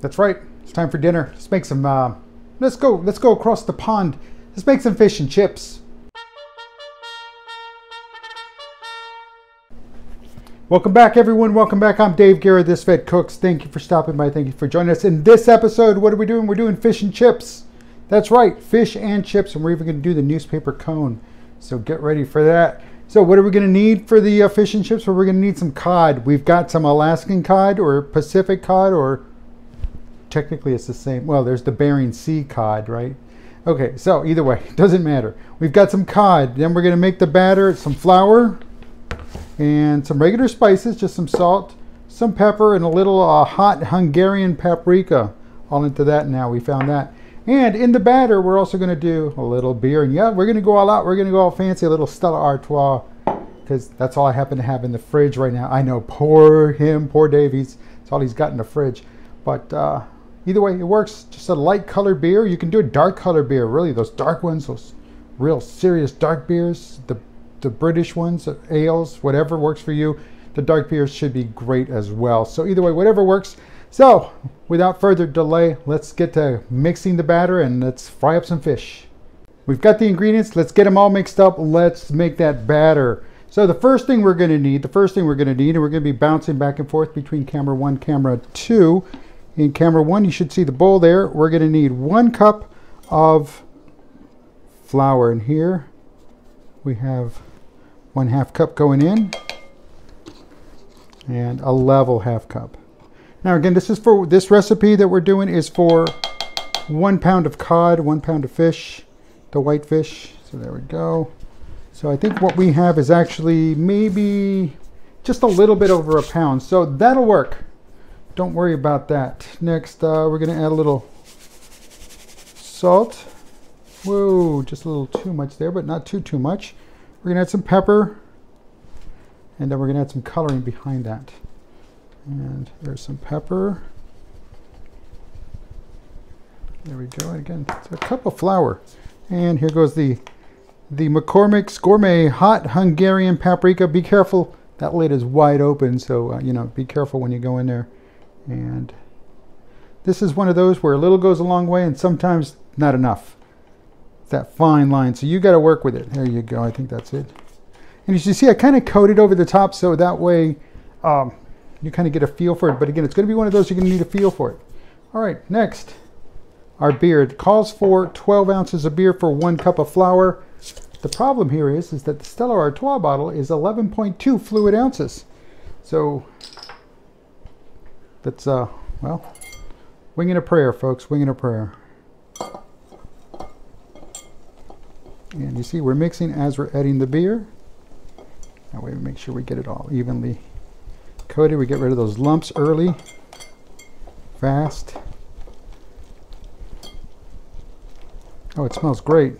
That's right. It's time for dinner. Let's make some, let's go across the pond. Let's make some fish and chips. Welcome back, everyone. Welcome back. I'm Dave Guerra, This Vet Cooks. Thank you for stopping by. Thank you for joining us. In this episode, what are we doing? We're doing fish and chips. That's right, fish and chips, and we're even going to do the newspaper cone. So get ready for that. So what are we going to need for the fish and chips? Well, we're going to need some cod. We've got some Alaskan cod or Pacific cod, or technically it's the same. Well, there's the Bering Sea cod, right? Okay, so either way, it doesn't matter. We've got some cod. Then we're going to make the batter, some flour, and some regular spices, just some salt, some pepper, and a little hot Hungarian paprika. All into that now. We found that. And in the batter, we're also going to do a little beer. And yeah, we're going to go all out. We're going to go all fancy, a little Stella Artois, because that's all I happen to have in the fridge right now. I know, poor him, poor Davies. That's all he's got in the fridge. But either way, it works. Just a light colored beer. You can do a dark colored beer, really. Those dark ones, those real serious dark beers, the British ones, ales, whatever works for you. The dark beers should be great as well. So either way, whatever works. So without further delay, let's get to mixing the batter and let's fry up some fish. We've got the ingredients. Let's get them all mixed up. Let's make that batter. So the first thing we're going to need, and we're going to be bouncing back and forth between camera 1, camera 2. In camera 1, you should see the bowl there. We're going to need 1 cup of flour. And here we have 1/2 cup going in and a level 1/2 cup. Now again, this is for this recipe that we're doing is for 1 pound of cod, 1 pound of fish, the white fish. So there we go. So I think what we have is actually maybe just a little bit over 1 pound. So that'll work. Don't worry about that. Next, we're going to add a little salt. Whoa, just a little too much there, but not too much. We're going to add some pepper, and then we're going to add some coloring behind that. And there's some pepper. There we go. And again, it's a cup of flour. And here goes the McCormick's Gourmet Hot Hungarian Paprika. Be careful, that lid is wide open, so you know, be careful when you go in there. And this is one of those where a little goes a long way and sometimes not enough. It's that fine line, so you got to work with it. There you go. I think that's it. And as you see, I kind of coated over the top so that way you kind of get a feel for it. But again, it's going to be one of those you're going to need a feel for it. All right, next, our beer. It calls for 12 ounces of beer for 1 cup of flour. The problem here is that the Stella Artois bottle is 11.2 fluid ounces. So that's, well, winging a prayer, folks, winging a prayer. And you see, we're mixing as we're adding the beer. That way we make sure we get it all evenly coated. We get rid of those lumps early, fast. Oh, it smells great.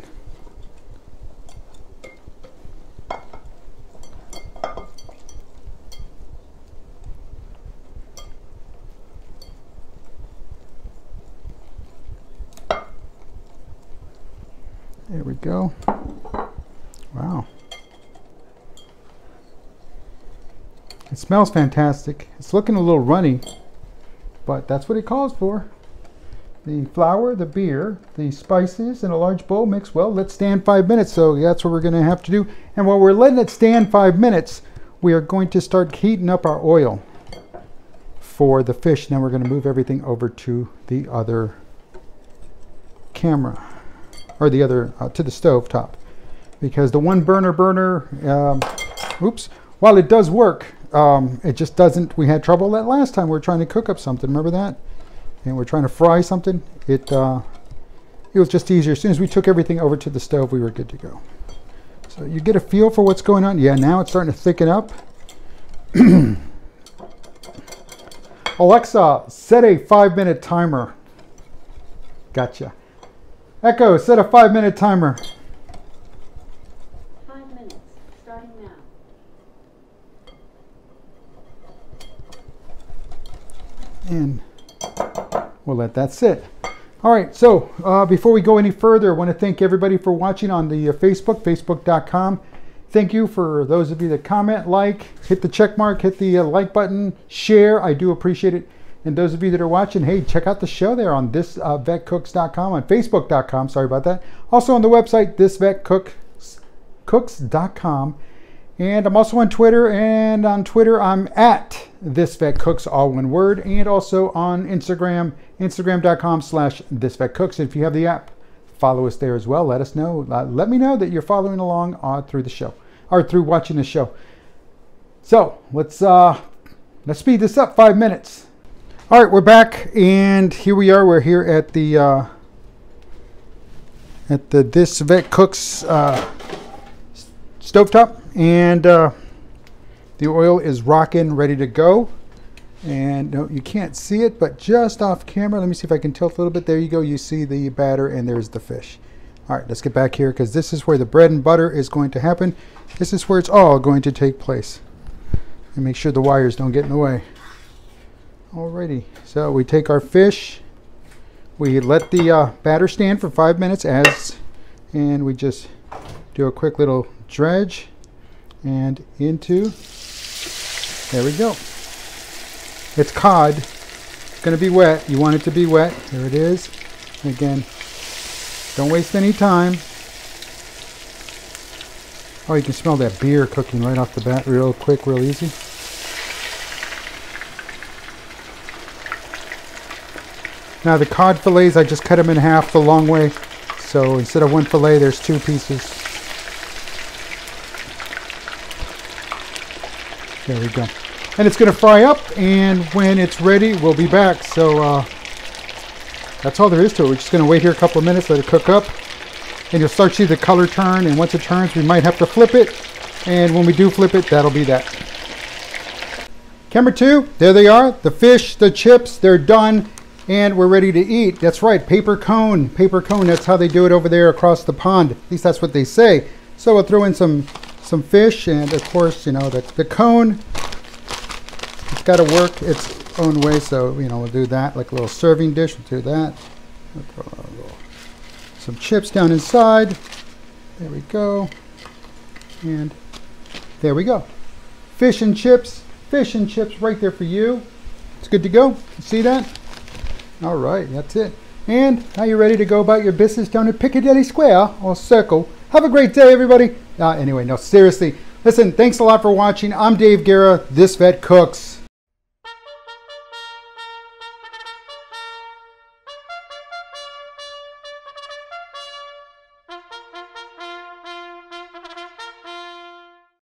There we go. Wow. It smells fantastic. It's looking a little runny, but that's what it calls for. The flour, the beer, the spices in a large bowl mix well. Let's stand 5 minutes. So that's what we're going to have to do. And while we're letting it stand 5 minutes, we are going to start heating up our oil for the fish. Now we're going to move everything over to the other camera, or the other to the stove top, because the one burner, oops, while it does work, it just doesn't. We had trouble that last time we were trying to cook up something. Remember that? And we're trying to fry something. It was just easier. As soon as we took everything over to the stove, we were good to go. So you get a feel for what's going on. Yeah, now it's starting to thicken up. Alexa, set a 5-minute timer. Gotcha. Echo, set a 5-minute timer. 5 minutes, starting now. And we'll let that sit. All right, so before we go any further, I want to thank everybody for watching on the facebook.com. Thank you for those of you that comment, like, hit the check mark, hit the like button, share. I do appreciate it. And those of you that are watching, hey, check out the show there on thisvetcooks.com, on facebook.com, sorry about that. Also on the website, thisvetcooks.com. And I'm also on Twitter, and on Twitter I'm at thisvetcooks, all one word, and also on Instagram, instagram.com/thisvetcooks. If you have the app, follow us there as well. Let us know. Let me know that you're following along through the show, or through watching the show. So let's speed this up 5 minutes. All right, we're back, and here we are. We're here at the This Vet Cooks stovetop, and the oil is rocking, ready to go. And no, you can't see it, but just off camera, let me see if I can tilt a little bit. There you go. You see the batter, and there's the fish. All right, let's get back here, because this is where the bread and butter is going to happen. This is where it's all going to take place. And make sure the wires don't get in the way. Alrighty, so we take our fish, we let the batter stand for 5 minutes, and we just do a quick little dredge and into, there we go. It's cod, it's going to be wet. You want it to be wet. There it is. And again, don't waste any time. Oh, you can smell that beer cooking right off the bat, real quick, real easy. Now the cod fillets, I just cut them in half the long way. So instead of one fillet, there's 2 pieces. There we go. And it's going to fry up, and when it's ready, we'll be back. So that's all there is to it. We're just going to wait here a couple of minutes, let it cook up. And you'll start to see the color turn, and once it turns, we might have to flip it. And when we do flip it, that'll be that. Camera 2, there they are. The fish, the chips, they're done. And we're ready to eat. That's right, paper cone. Paper cone, that's how they do it over there across the pond. At least that's what they say. So we'll throw in some fish, and of course, you know, the cone, it's got to work its own way. So, you know, we'll do that, like a little serving dish. We'll do that. We'll throw some chips down inside. There we go. And there we go. Fish and chips right there for you. It's good to go. See that? All right, that's it. And now you're ready to go about your business down at Piccadilly Square or Circle. Have a great day, everybody. Anyway, no, seriously. Listen, thanks a lot for watching. I'm Dave Guerra, This Vet Cooks.